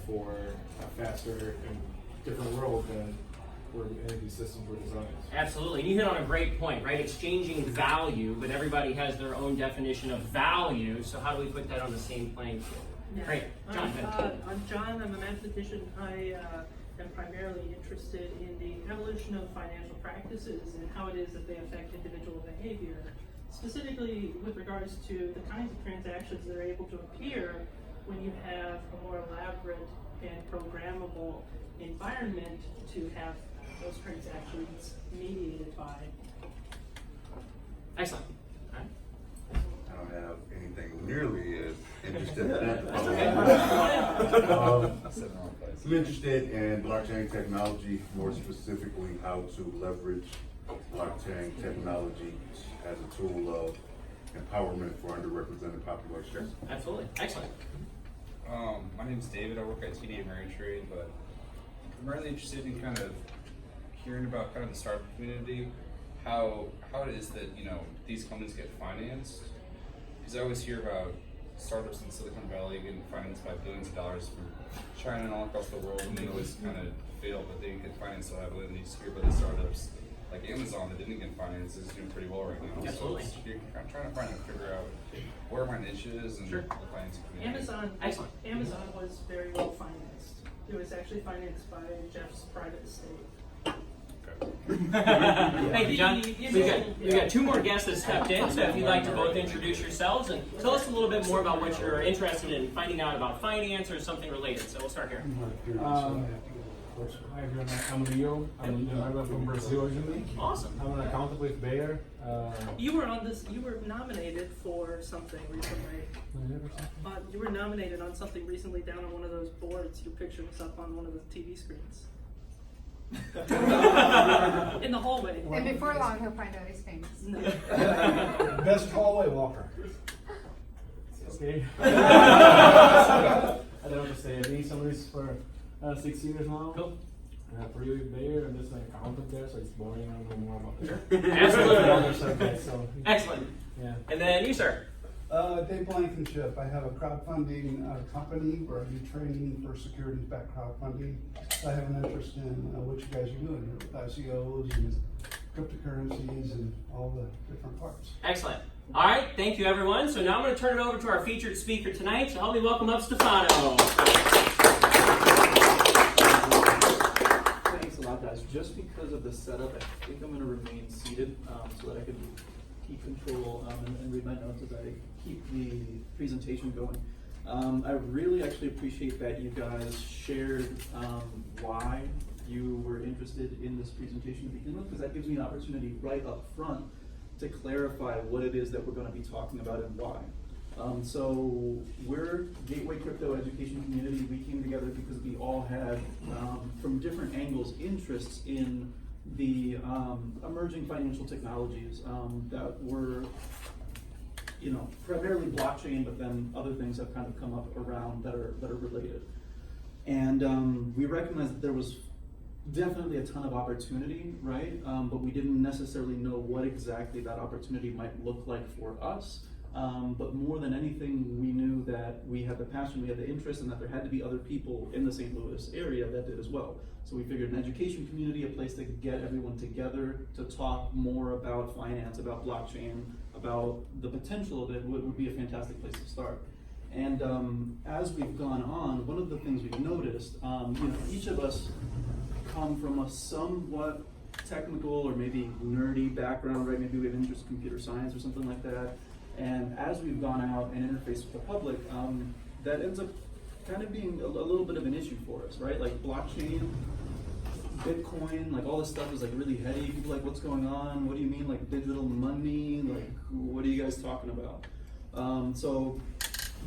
for a faster and different world than where any of these systems were designed. Absolutely, and you hit on a great point, right? Exchanging value, but everybody has their own definition of value, so how do we put that on the same playing field? Yeah. Great, John. I'm John, I'm a mathematician. I am primarily interested in the evolution of financial practices and how it is that they affect individual behavior, specifically with regards to the kinds of transactions that are able to appear when you have a more elaborate and programmable environment to have those transactions mediated by. Excellent. All right. I don't have anything nearly as interested in that. I'm interested in blockchain technology, more specifically how to leverage blockchain technology as a tool of empowerment for underrepresented populations. Absolutely. Excellent. My name's David. I work at TD Ameritrade, but I'm really interested in kind of hearing about kind of the startup community, how it is that, you know, these companies get financed. Because I always hear about startups in Silicon Valley getting financed by billions of dollars from China and all across the world, and they always kind of fail, but they get financed so heavily. And you just hear about the startups like Amazon that didn't get financed is doing pretty well right now. Absolutely. So I'm trying to figure out where my niche is and Sure. the financing community. Excellent. Amazon was very well financed. It was actually financed by Jeff's private estate. Thank you, John. We've got two more guests that stepped in, so if you'd like to both introduce yourselves and tell us a little bit more about what you're interested in finding out about finance or something related. So we'll start here. Hi everyone, I'm Leo. I'm Leonardo from Brazil originally. Awesome. I'm an accountant with Bayer. You were nominated for something recently. You were nominated on something recently down on one of those boards. Your picture was up on one of the TV screens. In the hallway. And before long, he'll find out he's famous. No. Best hallway walker. Okay. I don't know what to say. I've been somewhere for 6 years now. Cool. 3 with Bayer, and there's an accountant there, so it's boring. I don't know more about that. Absolutely. Subject, so, Excellent. yeah. And then you, sir. Dave Blankenship. I have a crowdfunding company where I do training for securities-backed crowdfunding. I have an interest in what you guys are doing here with ICOs and cryptocurrencies and all the different parts. Excellent. All right, thank you, everyone. So now I'm going to turn it over to our featured speaker tonight. So help me welcome up Stefano. Thanks a lot, guys. Just because of the setup, I think I'm going to remain seated so that I can keep control and read my notes as I keep the presentation going. I really actually appreciate that you guys shared why you were interested in this presentation to begin with, because that gives me an opportunity right up front to clarify what it is that we're going to be talking about and why. So we're Gateway Crypto Education Community. We came together because we all had, from different angles, interests in the emerging financial technologies that were, you know, primarily blockchain, but then other things have kind of come up around that are related. And we recognized that there was definitely a ton of opportunity, right? But we didn't necessarily know what exactly that opportunity might look like for us. But more than anything, we knew that we had the passion, we had the interest, and that there had to be other people in the St. Louis area that did as well. So we figured an education community, a place to get everyone together to talk more about finance, about blockchain, about the potential of it would be a fantastic place to start. And as we've gone on, one of the things we've noticed, you know, each of us come from a somewhat technical or maybe nerdy background, right? Maybe we have interest in computer science or something like that. And as we've gone out and interfaced with the public, that ends up kind of being a little bit of an issue for us, right? Like blockchain, Bitcoin, like all this stuff is like really heady. People are like, what's going on? What do you mean like digital money? Like, what are you guys talking about? So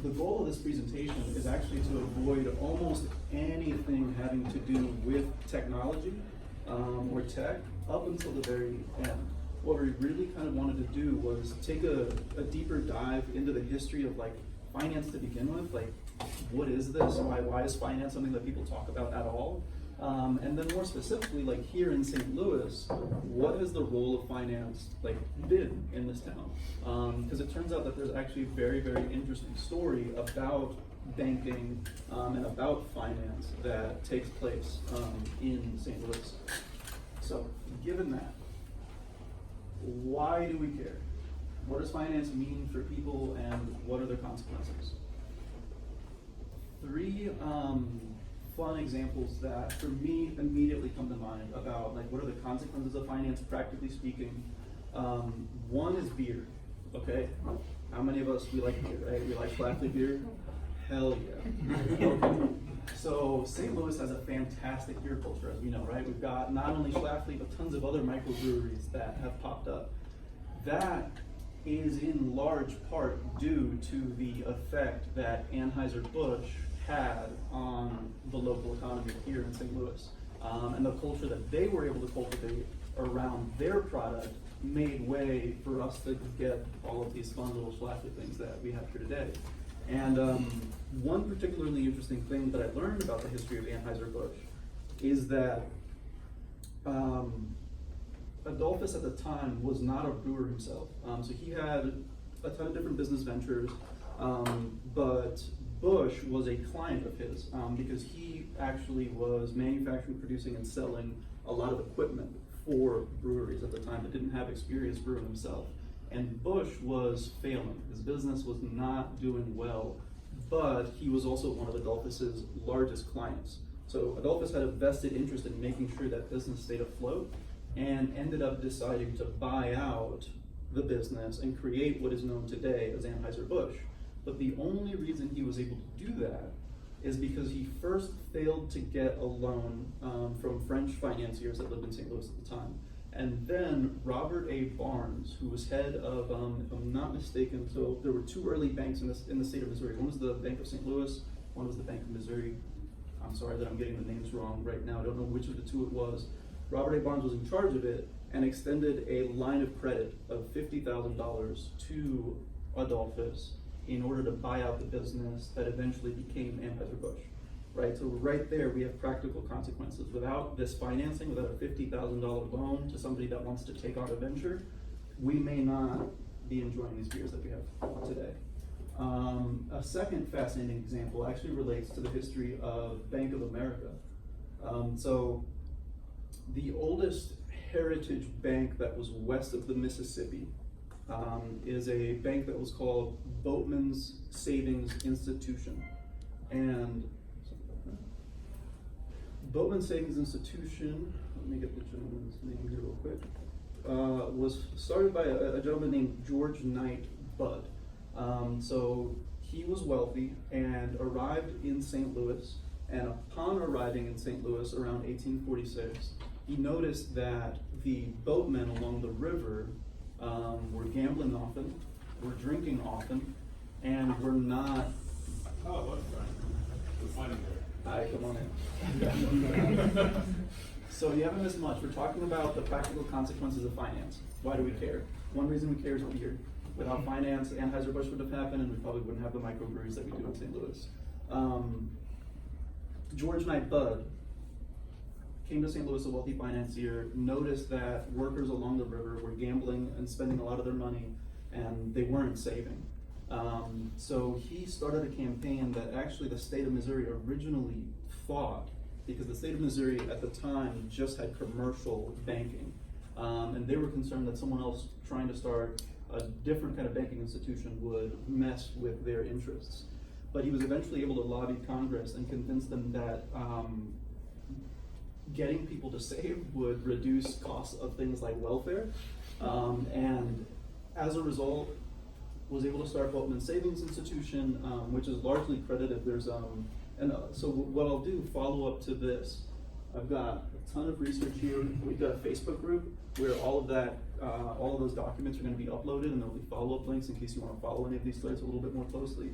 the goal of this presentation is actually to avoid almost anything having to do with technology or tech up until the very end. What we really kind of wanted to do was take a deeper dive into the history of like finance to begin with. Like, what is this? Why is finance something that people talk about at all? And then more specifically, like here in St. Louis, what has the role of finance like been in this town? Because it turns out that there's actually a very, very interesting story about banking and about finance that takes place in St. Louis. So, given that, why do we care? What does finance mean for people, and what are their consequences? Three fun examples that for me immediately come to mind about like what are the consequences of finance practically speaking. One is beer, okay? How many of us, we like beer, right? We like Schlafly beer? Hell yeah. Okay. So St. Louis has a fantastic beer culture, as we know, right? We've got not only Schlafly, but tons of other microbreweries that have popped up. That is in large part due to the effect that Anheuser-Busch had on the local economy here in St. Louis. And the culture that they were able to cultivate around their product made way for us to get all of these fun little Schlafly things that we have here today. And one particularly interesting thing that I learned about the history of Anheuser-Busch is that Adolphus at the time was not a brewer himself. So he had a ton of different business ventures, but Busch was a client of his because he actually was manufacturing, producing, and selling a lot of equipment for breweries at the time that didn't have experience brewing himself. And Busch was failing. His business was not doing well, but he was also one of Adolphus's largest clients. So Adolphus had a vested interest in making sure that business stayed afloat, and ended up deciding to buy out the business and create what is known today as Anheuser-Busch. But the only reason he was able to do that is because he first failed to get a loan from French financiers that lived in St. Louis at the time. And then Robert A. Barnes, who was head of, if I'm not mistaken, so there were two early banks in the state of Missouri. One was the Bank of St. Louis, one was the Bank of Missouri. I'm sorry that I'm getting the names wrong right now. I don't know which of the two it was. Robert A. Barnes was in charge of it and extended a line of credit of $50,000 to Adolphus in order to buy out the business that eventually became Anheuser-Busch, right? So right there, we have practical consequences. Without this financing, without a $50,000 loan to somebody that wants to take on a venture, we may not be enjoying these beers that we have today. A second fascinating example actually relates to the history of Bank of America. So the oldest heritage bank that was west of the Mississippi is a bank that was called Boatman's Savings Institution. And Boatman's Savings Institution, let me get the gentleman's name here real quick, was started by a gentleman named George Knight Budd. So he was wealthy and arrived in St. Louis, and upon arriving in St. Louis around 1846, he noticed that the boatmen along the river were gambling often, were drinking often, and were not. Oh, look, we're finding there. Hi, come on in. So you haven't missed much. We're talking about the practical consequences of finance. Why do we care? One reason we care is beer. Without finance, Anheuser-Busch would have happened, and we probably wouldn't have the microbreweries that we do in St. Louis. George Knight Budd came to St. Louis, a wealthy financier, noticed that workers along the river were gambling and spending a lot of their money, and they weren't saving. So he started a campaign that actually the state of Missouri originally fought, because the state of Missouri at the time just had commercial banking. And they were concerned that someone else trying to start a different kind of banking institution would mess with their interests. But he was eventually able to lobby Congress and convince them that getting people to save would reduce costs of things like welfare. And as a result, was able to start Boatman's Savings Institution, which is largely credited. There's so what I'll do, follow up to this, I've got a ton of research here. We've got a Facebook group where all of those documents are going to be uploaded, and there'll be follow-up links in case you want to follow any of these threads a little bit more closely.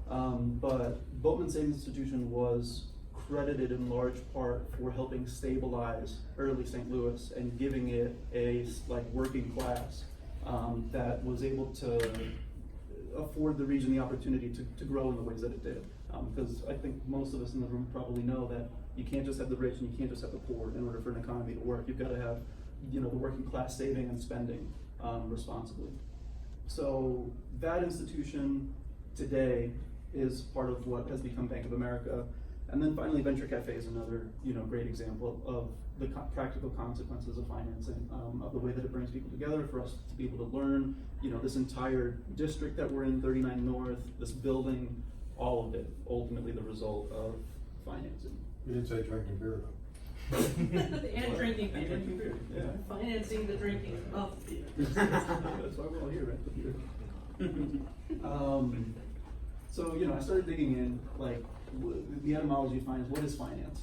But Boatman's Savings Institution was credited in large part for helping stabilize early St. Louis and giving it a working class that was able to afford the region the opportunity to grow in the ways that it did. Because I think most of us in the room probably know that you can't just have the rich and you can't just have the poor in order for an economy to work. You've got to have, the working class saving and spending responsibly. So that institution today is part of what has become Bank of America. And then finally, Venture Cafe is another, great example of the practical consequences of financing, of the way that it brings people together for us to be able to learn, this entire district that we're in, 39 North, this building, all of it, ultimately the result of financing. You didn't say drinking beer though. And drinking beer. And drinking beer, yeah. Financing the drinking of beer. That's why we're all here, right? The beer. So, I started digging in, like, the etymology of finance. What is finance?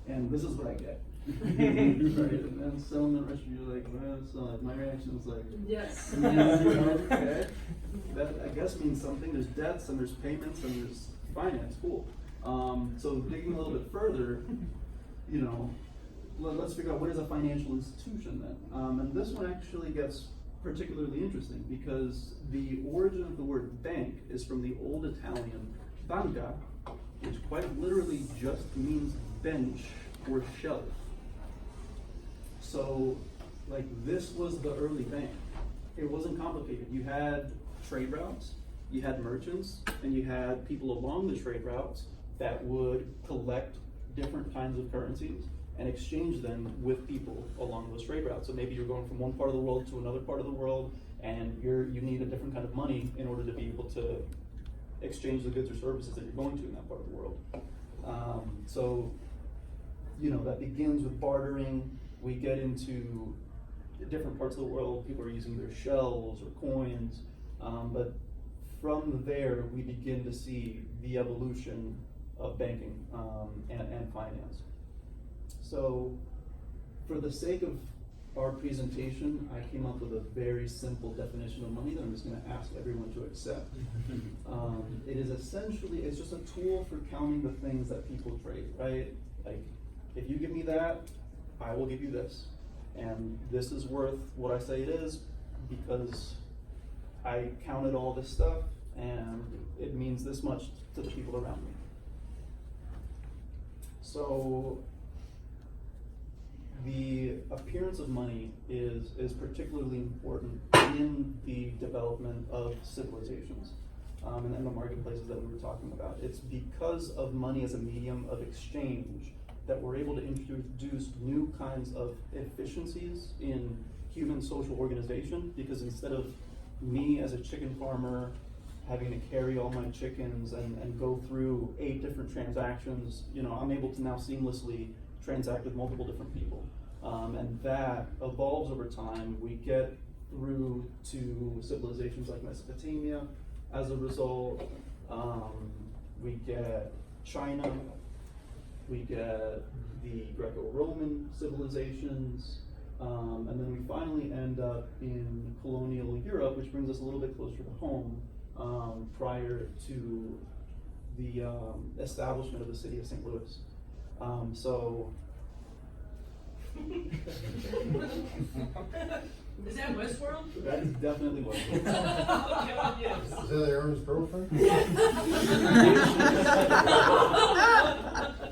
And this is what I get. Right? And then some of the rest of you are like, well, so my reaction was like, Yes. okay. That I guess means something. There's debts and there's payments and there's finance. Cool. So digging a little bit further, let's figure out what is a financial institution then. And this one actually gets particularly interesting because the origin of the word bank is from the Old Italian banca, which quite literally just means bench or shelf. So, like, this was the early bank. It wasn't complicated. You had trade routes, you had merchants, and you had people along the trade routes that would collect different kinds of currencies and exchange them with people along those trade routes. So maybe you're going from one part of the world to another part of the world, and you need a different kind of money in order to be able to exchange the goods or services that you're going to in that part of the world. So, that begins with bartering. We get into different parts of the world. People are using their shells or coins, but from there we begin to see the evolution of banking and finance. So, for the sake of our presentation, I came up with a very simple definition of money that I'm just going to ask everyone to accept. It is essentially, it's just a tool for counting the things that people trade, right? Like, if you give me that, I will give you this. And this is worth what I say it is because I counted all this stuff and it means this much to the people around me. So, the appearance of money is particularly important in the development of civilizations and the marketplaces that we were talking about. It's because of money as a medium of exchange that we're able to introduce new kinds of efficiencies in human social organization, because instead of me as a chicken farmer having to carry all my chickens and go through 8 different transactions, I'm able to now seamlessly transact with multiple different people. And that evolves over time. We get through to civilizations like Mesopotamia. As a result, we get China, we get the Greco-Roman civilizations, and then we finally end up in colonial Europe, which brings us a little bit closer to home, prior to the establishment of the city of St. Louis. Is that Westworld? That is definitely Westworld. Okay, yes. Is that Aaron's girlfriend?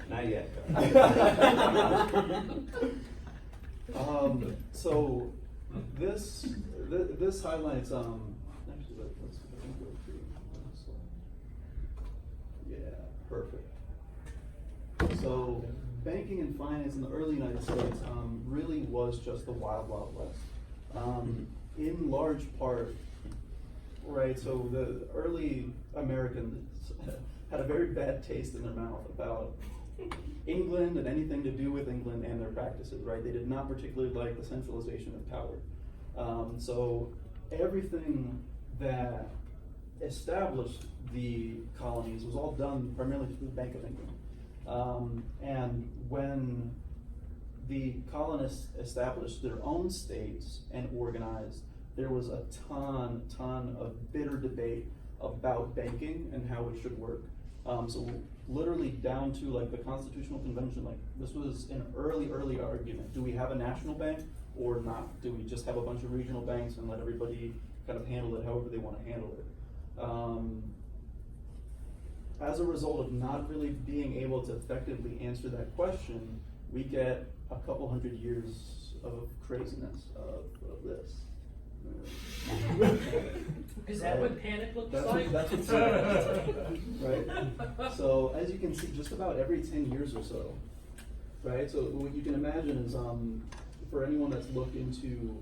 Not yet. So this highlights actually let's go through this slide. Yeah, perfect. So banking and finance in the early United States really was just the wild, wild west. In large part, right, so the early Americans had a very bad taste in their mouth about England and anything to do with England and their practices, right? They did not particularly like the centralization of power. So everything that established the colonies was all done primarily through the Bank of England. And when the colonists established their own states and organized, there was a ton of bitter debate about banking and how it should work. So literally down to like the Constitutional Convention, like this was an early argument. Do we have a national bank or not? Do we just have a bunch of regional banks and let everybody kind of handle it however they want to handle it? As a result of not really being able to effectively answer that question, we get a couple hundred years of craziness of this. Is that what panic looks like? That's what's right? So as you can see, just about every 10 years or so, right? So what you can imagine is, for anyone that's looked into,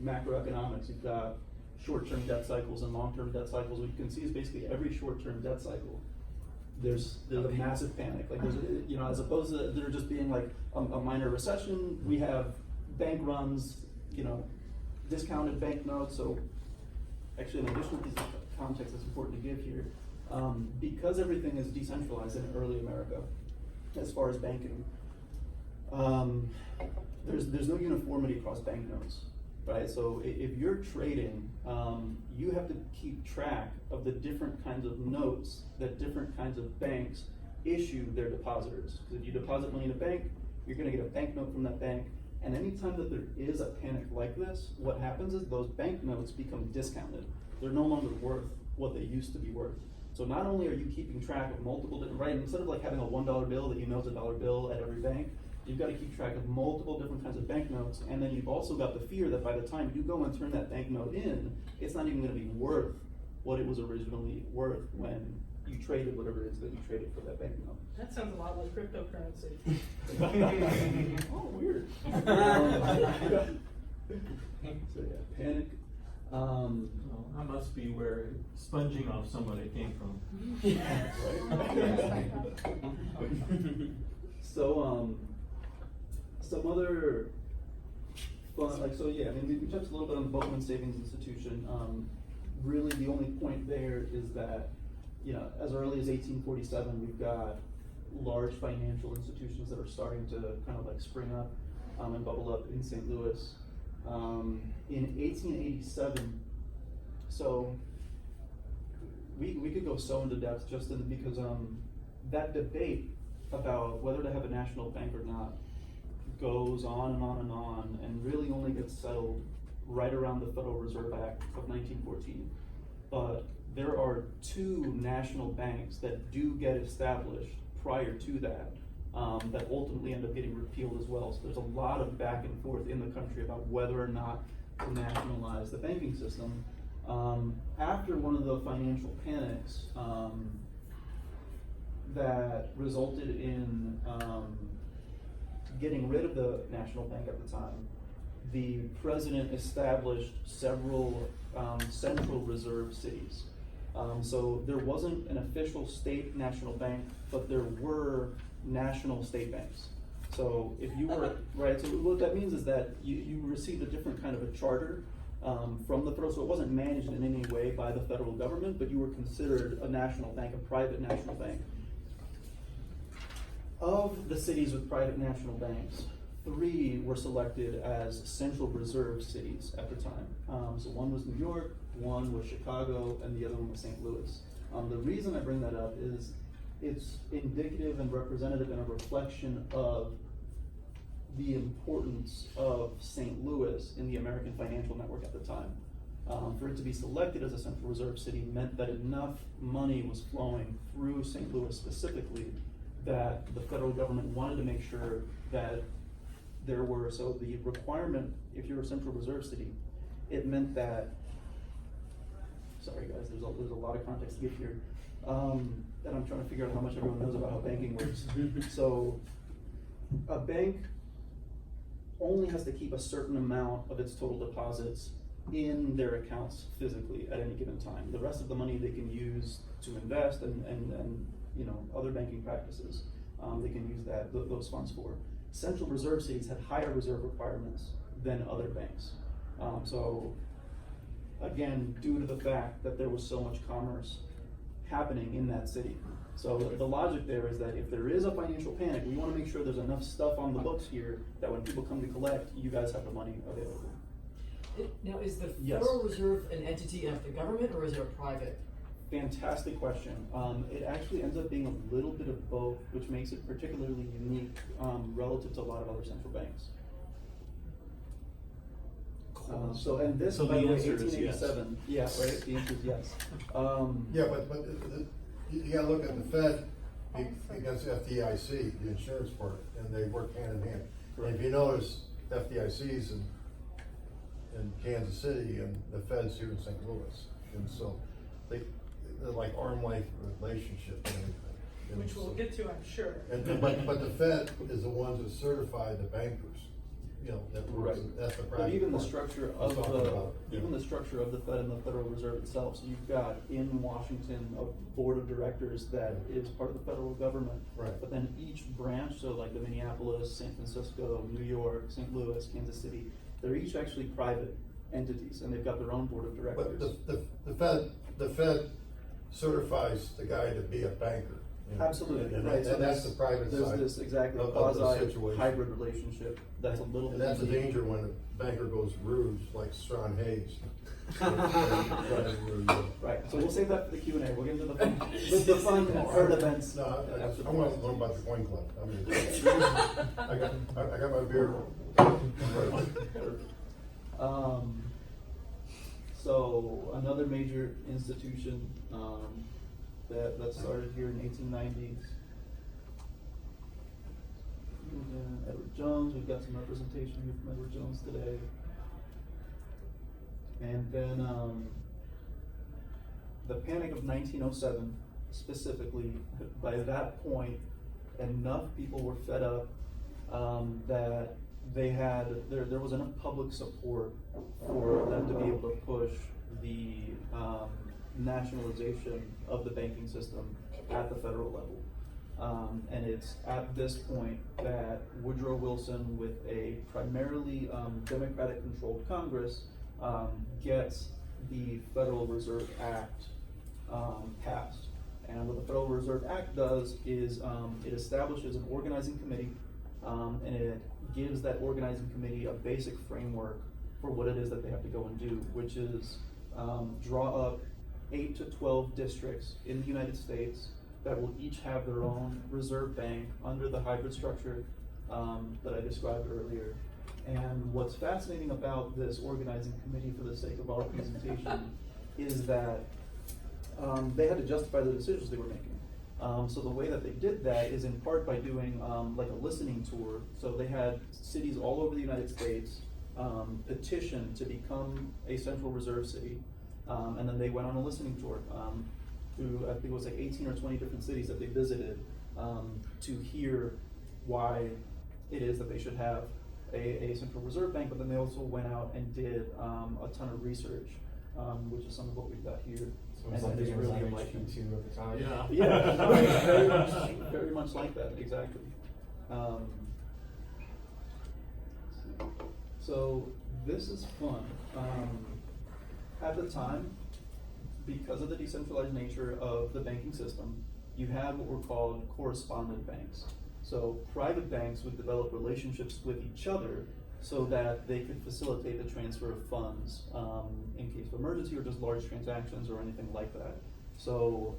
macroeconomics, you've got short-term debt cycles and long-term debt cycles. What you can see is basically every short-term debt cycle, there's a massive panic. Like there's, as opposed to there just being like a minor recession, we have bank runs, discounted banknotes. So actually, in addition to these context that's important to give here, because everything is decentralized in early America, as far as banking, there's no uniformity across banknotes, right? So if you're trading, you have to keep track of the different kinds of notes that different kinds of banks issue their depositors. Because if you deposit money in a bank, you're going to get a banknote from that bank. And anytime that there is a panic like this, what happens is those banknotes become discounted. They're no longer worth what they used to be worth. So not only are you keeping track of multiple different, right, instead of like having a $1 bill that you know is a dollar bill at every bank, you've got to keep track of multiple different kinds of banknotes, and then you've also got the fear that by the time you go and turn that banknote in, it's not even going to be worth what it was originally worth when you traded whatever it is that you traded for that banknote. That sounds a lot like cryptocurrency. Oh, weird. So yeah, panic. Well, that must be where sponging off somebody came from. So, some other fun, we touched a little bit on the Boatman Savings Institution. Really, the only point there is that, as early as 1847, we've got large financial institutions that are starting to kind of like spring up and bubble up in St. Louis. In 1887, so we could go so into depth because that debate about whether to have a national bank or not goes on and on and on, and really only gets settled right around the Federal Reserve Act of 1914. But there are two national banks that do get established prior to that, that ultimately end up getting repealed as well. So there's a lot of back and forth in the country about whether or not to nationalize the banking system. After one of the financial panics that resulted in getting rid of the national bank at the time, the president established several central reserve cities. So there wasn't an official state national bank, but there were national state banks. So if you were, right, so what that means is that you received a different kind of a charter from the federal, so it wasn't managed in any way by the federal government, but you were considered a national bank, a private national bank. Of the cities with private national banks, 3 were selected as central reserve cities at the time. So one was New York, one was Chicago, and the other one was St. Louis. The reason I bring that up is it's indicative and representative and a reflection of the importance of St. Louis in the American financial network at the time. For it to be selected as a central reserve city meant that enough money was flowing through St. Louis specifically that the federal government wanted to make sure that there were, so the requirement, if you're a central reserve city, it meant that, sorry guys, there's a lot of context to give here, and I'm trying to figure out how much everyone knows about how banking works. So a bank only has to keep a certain amount of its total deposits in their accounts physically at any given time. The rest of the money they can use to invest and other banking practices. They can use those funds for. Central reserve cities had higher reserve requirements than other banks. So again, due to the fact that there was so much commerce happening in that city. So the logic there is that if there is a financial panic, we want to make sure there's enough stuff on the books here that when people come to collect, you guys have the money available. Now, is the Yes. Federal Reserve an entity of the government, or is it a private? Fantastic question. It actually ends up being a little bit of both, which makes it particularly unique relative to a lot of other central banks. And this, So by the the way, answer is yes. 1887. Yeah, right. The answer is yes. Yeah, but you gotta look at the Fed against FDIC, the insurance part, and they work hand in hand. And if you notice, FDIC's in Kansas City and the Fed's here in St. Louis. And so they're like arm length relationship and everything. And Which we'll so- get to, I'm sure. but the Fed is the ones that certify the bankers, you know, that's the But private even the part structure we're of talking about. even the structure of the Fed and the Federal Reserve itself, so you've got in Washington a board of directors that is part of the federal government. Right. But then each branch, so like the Minneapolis, San Francisco, New York, St. Louis, Kansas City, they're each actually private entities and they've got their own board of directors. But the Fed certifies the guy to be a banker. You know? Absolutely, And right. So that's the private there's side. this exactly of the quasi situation. hybrid relationship that's a little And bit. that's a unique. danger when a banker goes ruse, like Sean Hayes. Right, so we'll save that for the Q&A, we'll get into the fun current events. No, I want to learn about the coin club. I mean, I got my beer. So another major institution that started here in 1890s. Edward Jones, we've got some representation here from Edward Jones today. And then the Panic of 1907, specifically, by that point, enough people were fed up that they had, there was enough public support for them to be able to push the nationalization of the banking system at the federal level. And it's at this point that Woodrow Wilson, with a primarily Democratic-controlled Congress, gets the Federal Reserve Act passed. And what the Federal Reserve Act does is it establishes an organizing committee, and it gives that organizing committee a basic framework for what it is that they have to go and do, which is draw up 8 to 12 districts in the United States that will each have their own reserve bank under the hybrid structure that I described earlier. And what's fascinating about this organizing committee, for the sake of our presentation, is that they had to justify the decisions they were making. So the way that they did that is in part by doing like a listening tour. So they had cities all over the United States petition to become a central reserve city. And then they went on a listening tour through, I think it was like 18 or 20 different cities that they visited to hear why it is that they should have a central reserve bank. But then they also went out and did a ton of research, which is some of what we've got here. So it's like it's the really really enlightening. HQ2 at the time. Yeah, no, it's very much like that, exactly. So this is fun. At the time, because of the decentralized nature of the banking system, you have what were called correspondent banks. So private banks would develop relationships with each other so that they could facilitate the transfer of funds in case of emergency or just large transactions or anything like that. So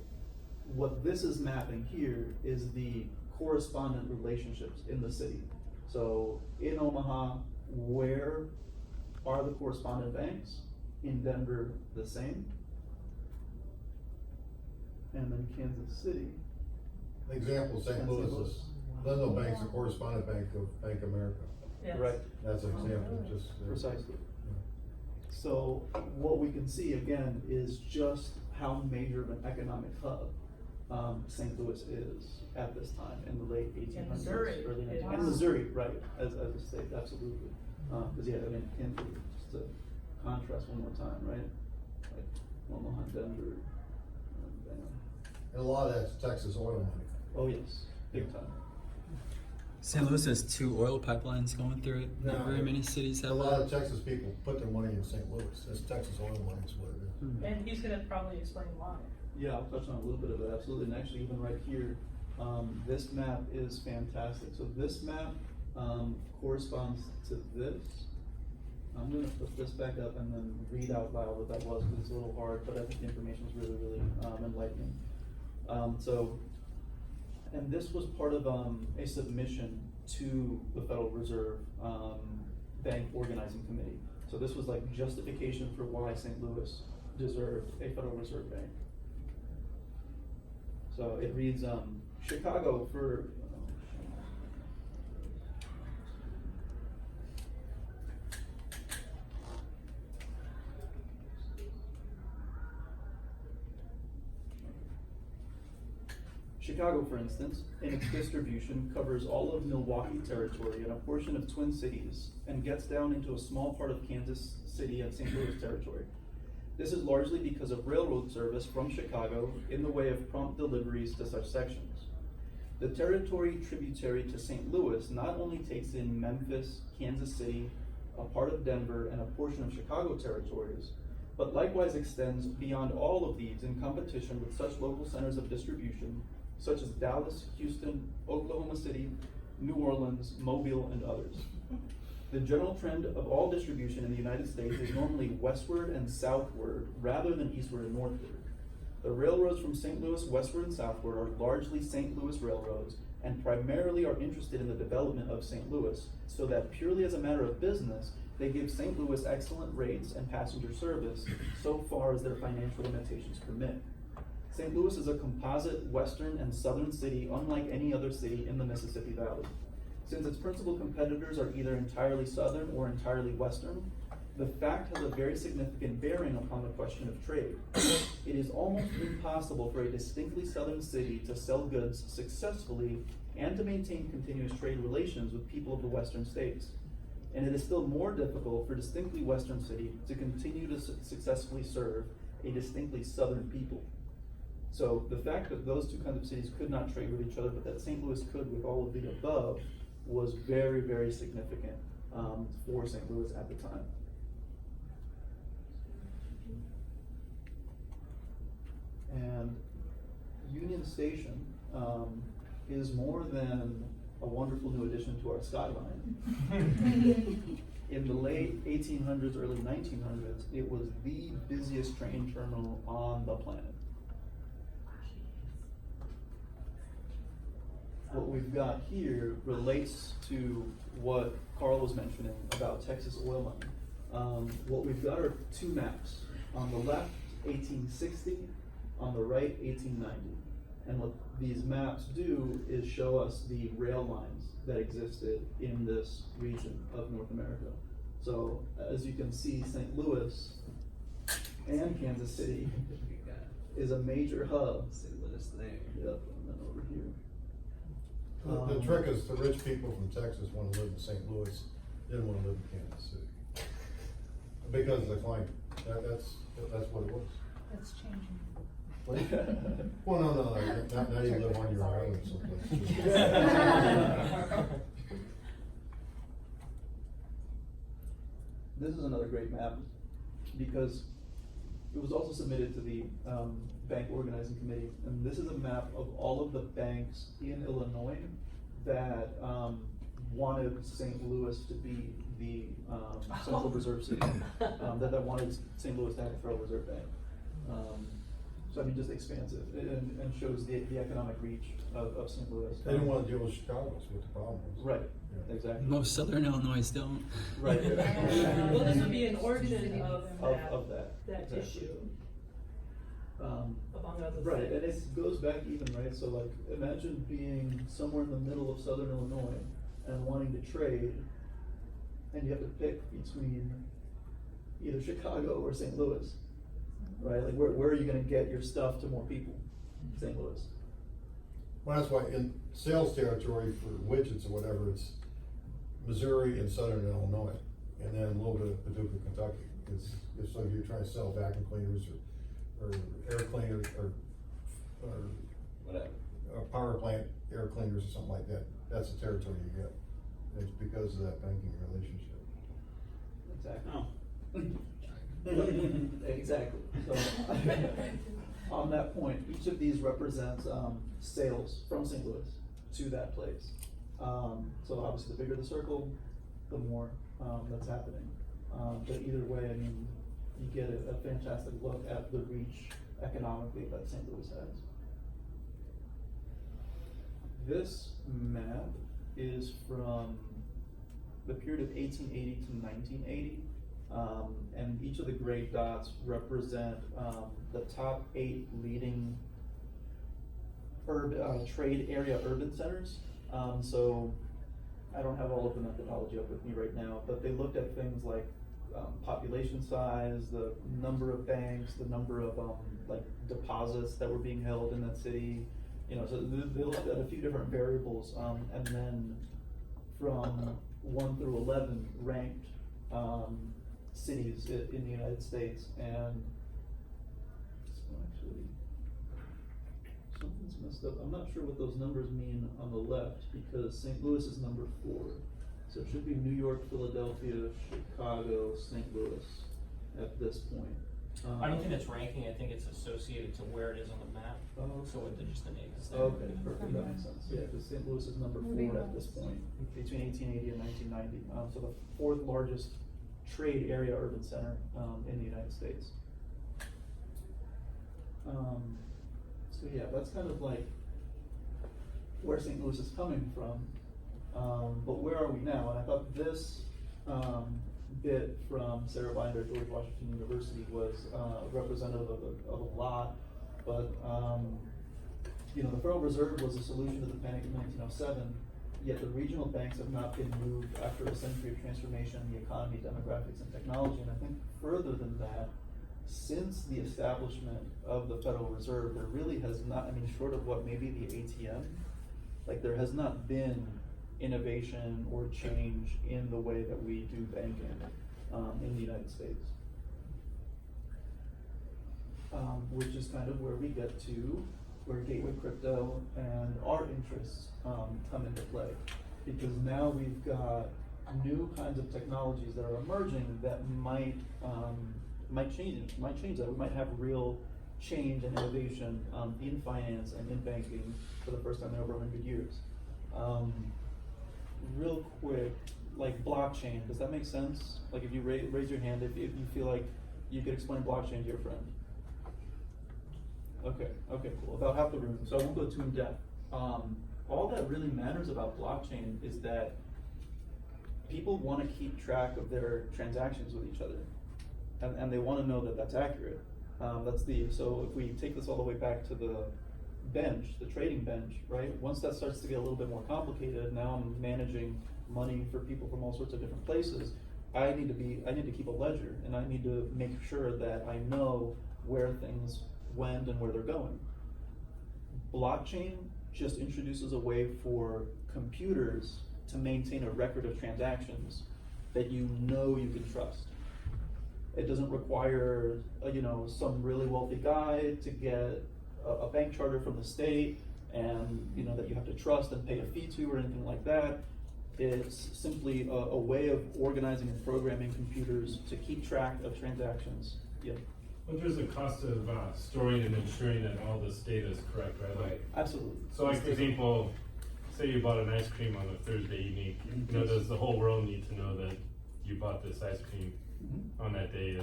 what this is mapping here is the correspondent relationships in the city. So in Omaha, where are the correspondent banks? In Denver, the same. And then Kansas City. Example, St. Louis is, Ludlow Bank's a correspondent bank of Bank of America. Yes. Right. That's an example, just. Precisely. So what we can see again is just how major of an economic hub St. Louis is at this time in the late 1800s, Missouri. early 1900s. Wow. And Missouri, right, as a state, absolutely. Because yeah, I mean, just to contrast one more time, right? Like Omaha, Denver, And a lot of that's Texas oil money. oh yes, big time. St. Louis has 2 oil pipelines going through it. Not very many cities A have lot that. of Texas people put their money in St. Louis. That's Texas oil money is what it is. And he's gonna probably explain why. Yeah, I'll touch on a little bit of it, absolutely. And actually, even right here, this map is fantastic. So this map corresponds to this. I'm gonna flip this back up and then read out loud what that was, because it's a little hard, but I think the information is really, really enlightening. And this was part of a submission to the Federal Reserve Bank Organizing Committee. So this was like justification for why St. Louis deserved a Federal Reserve Bank. So it reads, Chicago for, Chicago, for instance, in its distribution, covers all of Milwaukee territory and a portion of Twin Cities, and gets down into a small part of Kansas City and St. Louis territory. This is largely because of railroad service from Chicago in the way of prompt deliveries to such sections. The territory tributary to St. Louis not only takes in Memphis, Kansas City, a part of Denver, and a portion of Chicago territories, but likewise extends beyond all of these in competition with such local centers of distribution, such as Dallas, Houston, Oklahoma City, New Orleans, Mobile, and others. The general trend of all distribution in the United States is normally westward and southward rather than eastward and northward. The railroads from St. Louis westward and southward are largely St. Louis railroads and primarily are interested in the development of St. Louis, so that purely as a matter of business, they give St. Louis excellent rates and passenger service so far as their financial limitations permit. St. Louis is a composite western and southern city unlike any other city in the Mississippi Valley. Since its principal competitors are either entirely southern or entirely western, the fact has a very significant bearing upon the question of trade. It is almost impossible for a distinctly southern city to sell goods successfully and to maintain continuous trade relations with people of the western states. And it is still more difficult for a distinctly western city to continue to successfully serve a distinctly southern people. So the fact that those two kinds of cities could not trade with each other, but that St. Louis could with all of the above, was very, very significant for St. Louis at the time. And Union Station is more than a wonderful new addition to our skyline. In the late 1800s, early 1900s, it was the busiest train terminal on the planet. What we've got here relates to what Carl was mentioning about Texas oil money. What we've got are two maps. On the left, 1860, on the right, 1890. And what these maps do is show us the rail lines that existed in this region of North America. So as you can see, St. Louis and Kansas City is a major hub. St. Louis there. Yep, and then over here. The trick is the rich people from Texas want to live in St. Louis, didn't want to live in Kansas City. Because of the climate. That's what it was. That's changing. Well, no, now you live on your island someplace. This is another great map because it was also submitted to the bank organizing committee, and this is a map of all of the banks in Illinois that wanted St. Louis to be the central reserve city, that wanted St. Louis to have a Federal Reserve Bank. So I mean, just expansive and shows the economic reach of St. Louis. They didn't want to deal with Chicago, that's what the problem was. Right, Yeah. exactly. Most southern Illinois don't. Right. Well, this would be an origin of that that exactly. issue, among other Right, and things. it goes back even, right, so like, imagine being somewhere in the middle of southern Illinois and wanting to trade, and you have to pick between either Chicago or St. Louis, right? Like, where are you gonna get your stuff to more people? St. Louis. Well, that's why in sales territory for widgets or whatever, it's Missouri and southern Illinois, and then a little bit of Paducah, Kentucky. So if you're trying to sell vacuum cleaners or air cleaners or Whatever. power plant air cleaners or something like that, that's the territory you get. It's because of that banking relationship. Exactly. Exactly. So, on that point, each of these represents sales from St. Louis to that place. So obviously, the bigger the circle, the more that's happening. But either way, I mean, you get a fantastic look at the reach economically that St. Louis has. This map is from the period of 1880 to 1980. And each of the gray dots represent the top 8 leading trade area urban centers. So I don't have all of the methodology up with me right now, but they looked at things like population size, the number of banks, the number of like deposits that were being held in that city, You know, so they looked at a few different variables, and then from 1 through 11 ranked cities in the United States, and so actually something's messed up. I'm not sure what those numbers mean on the left, because St. Louis is number 4. So it should be New York, Philadelphia, Chicago, St. Louis at this point. I don't think that's ranking. I think it's associated to where it is on the map. Oh, So with just the name is there. okay, perfect, that makes sense. Yeah, because St. Louis is number 4 at this point, between 1880 and 1990. So the 4th largest trade area urban center in the United States. So yeah, that's kind of like where St. Louis is coming from. But where are we now? And I thought this bit from Sarah Binder at George Washington University was representative of a lot. But you know, the Federal Reserve was a solution to the panic of 1907. Yet the regional banks have not been moved after a century of transformation in the economy, demographics, and technology. And I think further than that, since the establishment of the Federal Reserve, there really has not, I mean, short of what, maybe the ATM, like there has not been innovation or change in the way that we do banking in the United States. Which is kind of where we get to where gateway crypto and our interests come into play. Because now we've got new kinds of technologies that are emerging that might change that. We might have real change and innovation in finance and in banking for the first time in over 100 years. Real quick, like blockchain, does that make sense? Like if you raise your hand if you feel like you could explain blockchain to your friend. Okay, cool. About half the room, so I won't go too in depth. All that really matters about blockchain is that people want to keep track of their transactions with each other, and they want to know that that's accurate. So if we take this all the way back to the bench, the trading bench, right? Once that starts to get a little bit more complicated, now I'm managing money for people from all sorts of different places. I need to keep a ledger, and I need to make sure that I know where things went and where they're going. Blockchain just introduces a way for computers to maintain a record of transactions that you know you can trust. It doesn't require some really wealthy guy to get a bank charter from the state and that you have to trust and pay a fee to or anything like that. It's simply a way of organizing and programming computers to keep track of transactions. Yeah. But there's a cost of storing and ensuring that all this data is correct, right? Like, absolutely. So like, for example, say you bought an ice cream on a Thursday evening, does the whole world need to know that you bought this ice cream on that day,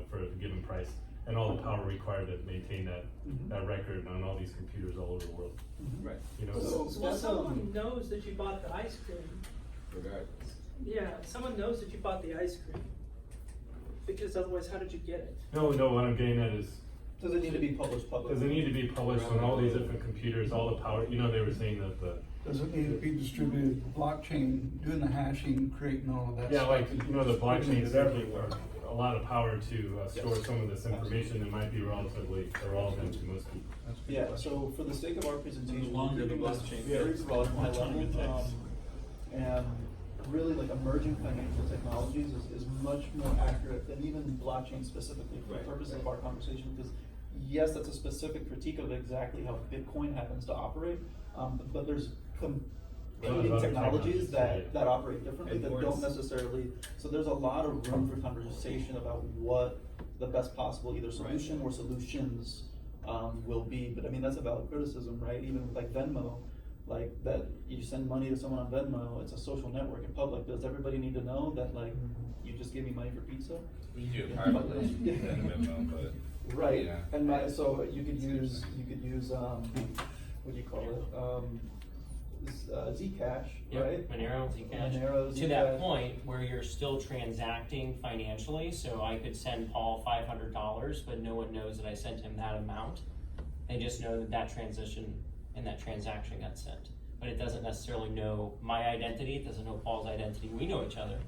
for a given price, and all the power required to maintain that record on all these computers all over the world? Right. So someone knows that you bought the ice cream. Regardless. Yeah, someone knows that you bought the ice cream. Because otherwise, how did you get it? No, what I'm getting at is, does it need to be published publicly? Does it need to be published on all these different computers, all the power? They were saying that does it need to be distributed blockchain, doing the hashing, creating all of that yeah, stuff? like, the blockchain is everywhere. A lot of power to store some of this information that might be relatively irrelevant to most people. Yeah, so for the sake of our presentation, we're keeping this very broad and high level. And really, like, emerging financial technologies is much more accurate than even blockchain specifically for the purpose of our conversation, because yes, that's a specific critique of exactly how Bitcoin happens to operate, but there's competing technologies that operate differently that don't necessarily, so there's a lot of room for conversation about what the best possible either solution or solutions will be. But I mean, that's a valid criticism, right? Even with like Venmo, like that you send money to someone on Venmo, it's a social network in public. Does everybody need to know that like you just gave me money for pizza? You do it privately in Venmo, but right. Yeah. And so you could use what do you call it? Zcash, right? Monero, Zcash. Monero, to that point where you're still transacting financially, so I could send Paul $500, but no one knows that I sent him that amount. They just know that transition and that transaction got sent. But it doesn't necessarily know my identity, it doesn't know Paul's identity. We know each other,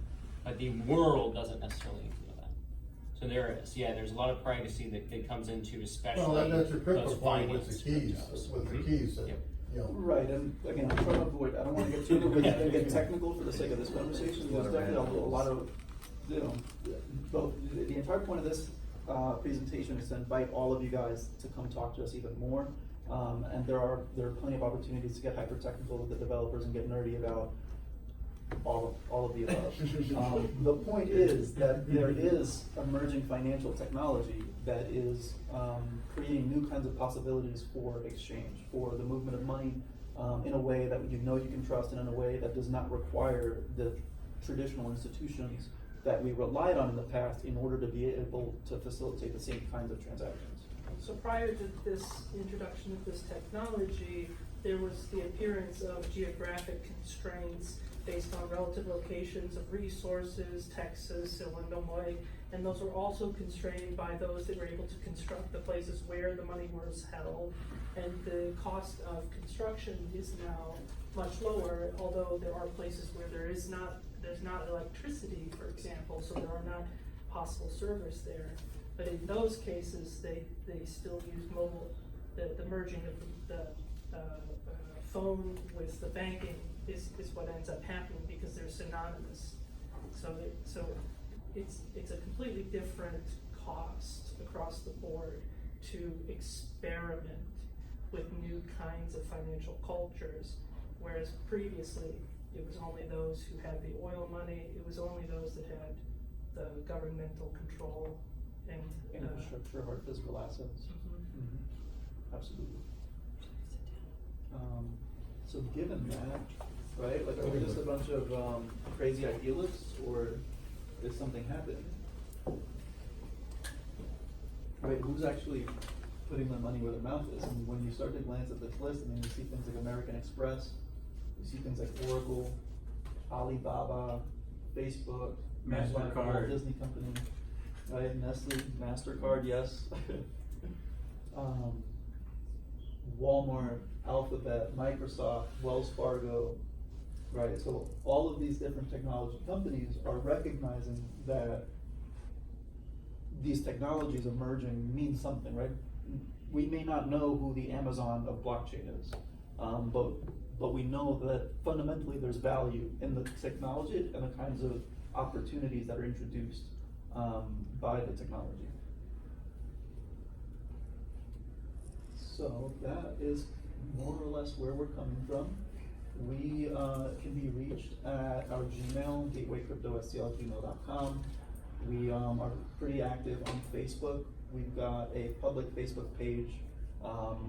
but the world doesn't necessarily need to know that. So there is, yeah, there's a lot of privacy that comes into especially Well, that's your critical those point with the finance keys, jobs. with the keys, that, Yep. you know. Right, and again, I'm trying to avoid, I don't wanna get too and get technical for the sake of this conversation, there's definitely a lot of, you know, the entire point of this, presentation is to invite all of you guys to come talk to us even more. And there are plenty of opportunities to get hyper technical with the developers and get nerdy about all of the above. The point is that there is emerging financial technology that is creating new kinds of possibilities for exchange, for the movement of money in a way that you know you can trust and in a way that does not require the traditional institutions that we relied on in the past in order to be able to facilitate the same kinds of transactions. So prior to this introduction of this technology, there was the appearance of geographic constraints based on relative locations of resources, Texas, Illinois, and those were also constrained by those that were able to construct the places where the money was held. And the cost of construction is now much lower, although there are places where there's not electricity, for example, so there are not possible servers there. But in those cases, they still use mobile, the merging of the phone with the banking is what ends up happening because they're synonymous. So it's a completely different cost across the board to experiment with new kinds of financial cultures, whereas previously it was only those who had the oil money, it was only those that had the governmental control and Infrastructure, hard physical assets. Absolutely. So given that, right, like, are we just a bunch of crazy idealists, or is something happening? Right, who's actually putting their money where their mouth is? And when you start to glance at this list, I mean, you see things like American Express, you see things like Oracle, Alibaba, Facebook, MasterCard. Walt Disney Company, right, Nestle, MasterCard, yes. Walmart, Alphabet, Microsoft, Wells Fargo, right? So all of these different technology companies are recognizing that these technologies emerging mean something, right? We may not know who the Amazon of blockchain is, but we know that fundamentally there's value in the technology and the kinds of opportunities that are introduced by the technology. So that is more or less where we're coming from. We can be reached at our Gmail, gatewaycrypto@cl@gmail.com. We are pretty active on Facebook. We've got a public Facebook page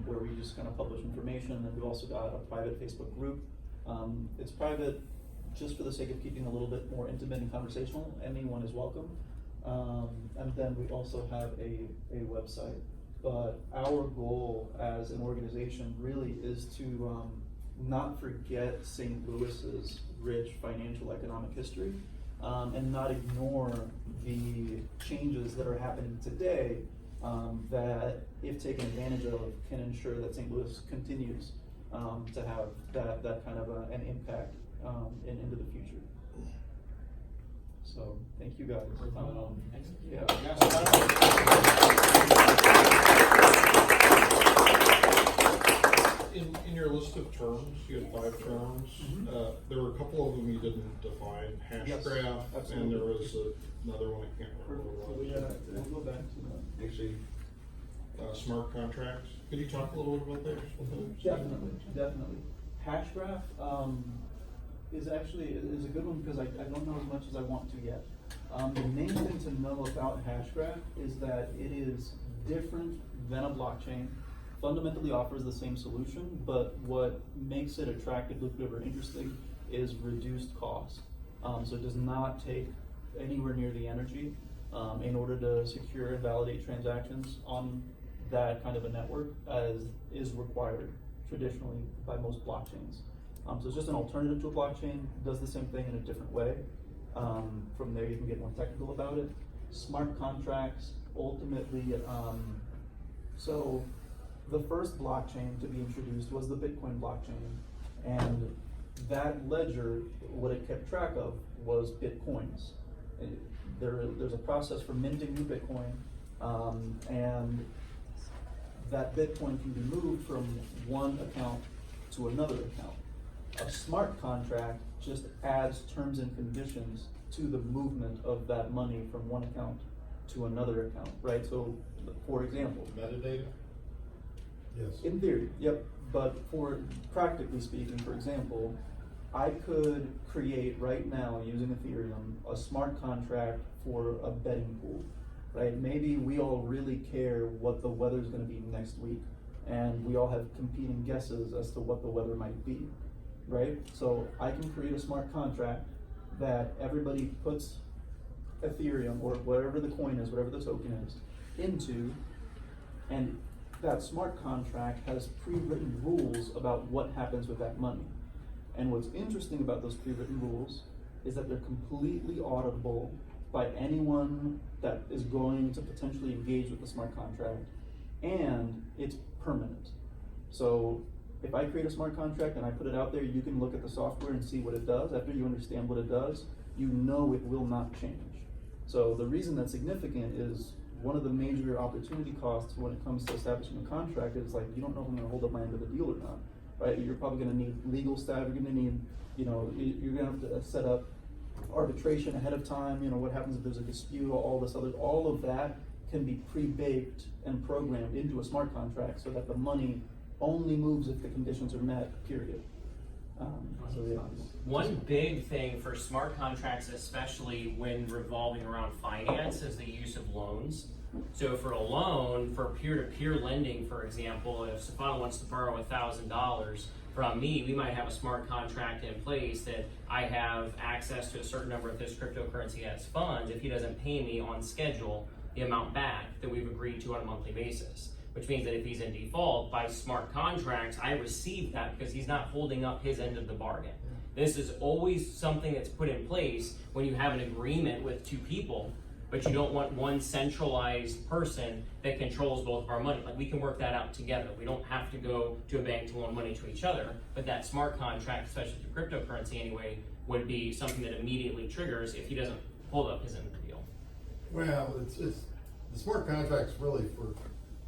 where we just kind of publish information, and we've also got a private Facebook group. It's private just for the sake of keeping a little bit more intimate and conversational. Anyone is welcome. And then we also have a website. But our goal as an organization really is to not forget St. Louis's rich financial economic history, and not ignore the changes that are happening today that, if taken advantage of, can ensure that St. Louis continues to have that kind of an impact into the future. So thank you guys. In your list of terms, you had 5 terms. There were a couple of them you didn't define, Hashgraph, and there was another one I can't remember what it was. We'll go back to that. Actually, smart contracts. Could you talk a little bit about that? Definitely. Hashgraph is a good one because I don't know as much as I want to yet. The main thing to know about Hashgraph is that it is different than a blockchain. Fundamentally offers the same solution, but what makes it attractive, lucrative, or interesting is reduced cost. So it does not take anywhere near the energy in order to secure and validate transactions on that kind of a network as is required traditionally by most blockchains. So it's just an alternative to a blockchain, does the same thing in a different way. From there you can get more technical about it. Smart contracts, ultimately, so the first blockchain to be introduced was the Bitcoin blockchain, and that ledger, what it kept track of was Bitcoins. there's a process for minting new Bitcoin, and that Bitcoin can be moved from one account to another account. A smart contract just adds terms and conditions to the movement of that money from one account to another account, right? So, for example, Metadata? Yes. in theory, yep. But for practically speaking, for example, I could create right now using Ethereum a smart contract for a betting pool, right? Maybe we all really care what the weather's going to be next week, and we all have competing guesses as to what the weather might be, right? So I can create a smart contract that everybody puts Ethereum or whatever the coin is, whatever the token is, into, and that smart contract has pre-written rules about what happens with that money. And what's interesting about those pre-written rules is that they're completely auditable by anyone that is going to potentially engage with the smart contract, and it's permanent. So if I create a smart contract and I put it out there, you can look at the software and see what it does. After you understand what it does, you know it will not change. So the reason that's significant is one of the major opportunity costs when it comes to establishing a contract is like, you don't know if I'm gonna hold up my end of the deal or not, right? You're probably gonna need legal staff, you're gonna need, you're gonna have to set up arbitration ahead of time, what happens if there's a dispute, all of that can be pre-baked and programmed into a smart contract so that the money only moves if the conditions are met, period. So yeah. One big thing for smart contracts, especially when revolving around finance, is the use of loans. So for a loan, for peer-to-peer lending, for example, if Stefano wants to borrow $1,000 from me, we might have a smart contract in place that I have access to a certain number of this cryptocurrency as funds if he doesn't pay me on schedule the amount back that we've agreed to on a monthly basis. Which means that if he's in default, by smart contracts, I receive that because he's not holding up his end of the bargain. This is always something that's put in place when you have an agreement with two people, but you don't want one centralized person that controls both of our money. Like, we can work that out together. We don't have to go to a bank to loan money to each other, but that smart contract, especially through cryptocurrency anyway, would be something that immediately triggers if he doesn't hold up his end of the deal. Well, it's the smart contract's really for,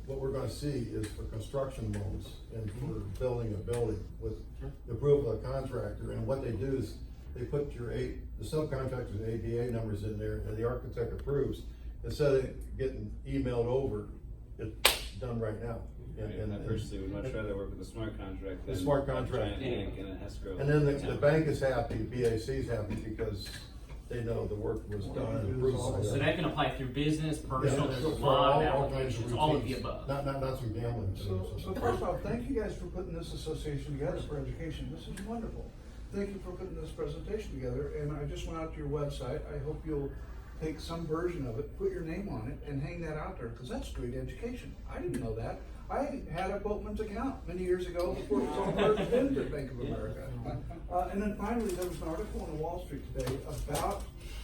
what we're gonna see is for construction loans and for building a building with the approval of the contractor. And what they do is they put the subcontractor's ABA numbers in there, and the architect approves. Instead of getting emailed over, it's done right now. And I personally would much rather work with a smart contract than the smart contract. a giant bank and an escrow. And then the bank is happy, BAC's happy, because they know the work was done and approved. So that can apply through business, personal, there's a for lot of all kinds applications, of all of the routines. above. Not some gambling. So first off, thank you guys for putting this association together for education. This is wonderful. Thank you for putting this presentation together, and I just went out to your website. I hope you'll take some version of it, put your name on it, and hang that out there, because that's great education. I didn't know that. I had a Boatman's account many years ago before it was all merged into Bank of America. And then finally, there was an article on Wall Street today about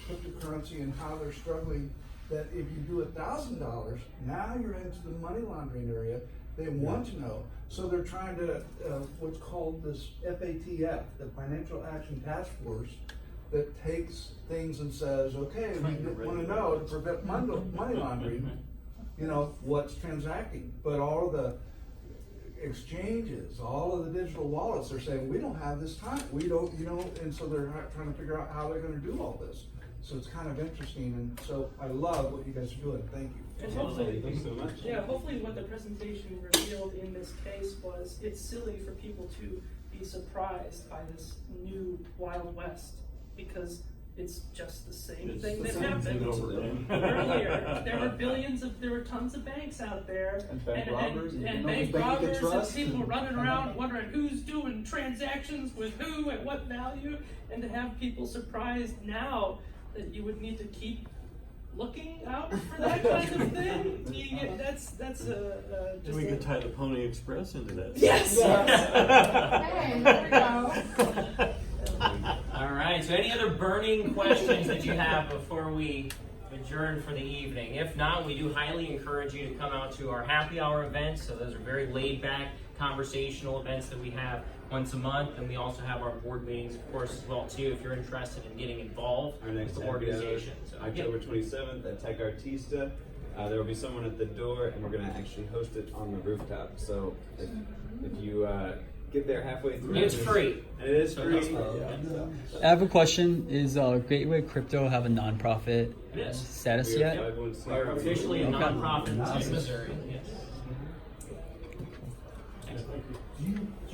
cryptocurrency and how they're struggling, that if you do $1,000, now you're into the money laundering area. They want to know. So they're trying to, what's called this FATF, the Financial Action Task Force, that takes things and says, okay, we want to know to prevent money laundering, what's transacting. But all of the exchanges, all of the digital wallets, they're saying, we don't have this time. We don't, and so they're trying to figure out how they're going to do all this. So it's kind of interesting, and so I love what you guys are doing. Thank you. And hopefully, Thanks so much. yeah, hopefully what the presentation revealed in this case was it's silly for people to be surprised by this new Wild West, because it's just the same thing that happened earlier. There were tons of banks out there, And bank robbers, and bank robbers, and trust, people running around wondering who's doing transactions with who at what value, and to have people surprised now that you would need to keep looking out for that kind of thing. That's just We can tie the Pony Express into that. Yes. Hey, there we go. All right, so any other burning questions that you have before we adjourn for the evening? If not, we do highly encourage you to come out to our happy hour events. So those are very laid back conversational events that we have once a month, and we also have our board meetings, of course, as well too, if you're interested in getting involved Our next with the happy hour, organization. So, October 27th at Tech Artista. There will be someone at the door, and we're going to actually host it on the rooftop. So if you get there halfway through, It's free. And it is free. I have a question. Is Gateway Crypto have a nonprofit Yes. status We are yet? 501c. We're officially a Okay. nonprofit in the state of Missouri. Yes. Do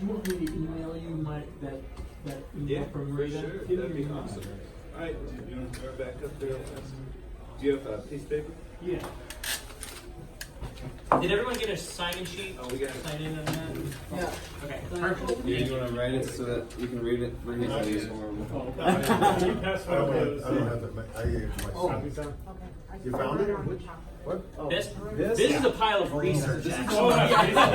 you want me to email you that email Yeah, from for Rita? sure. Give me That'd be your email. awesome. All right, do you want to throw it back up there? Do you have a piece of paper? Yeah. Did everyone get a sign-in sheet? Oh, we got it. Sign in on that? Yeah. Okay, perfect. You want to write it so that you can read it? My handwriting is horrible. Can you pass I don't one have, of I don't those? have to, I gave it to my Copies son. down? You found it? Which? What? This is a pile of research, Oh, actually. that's-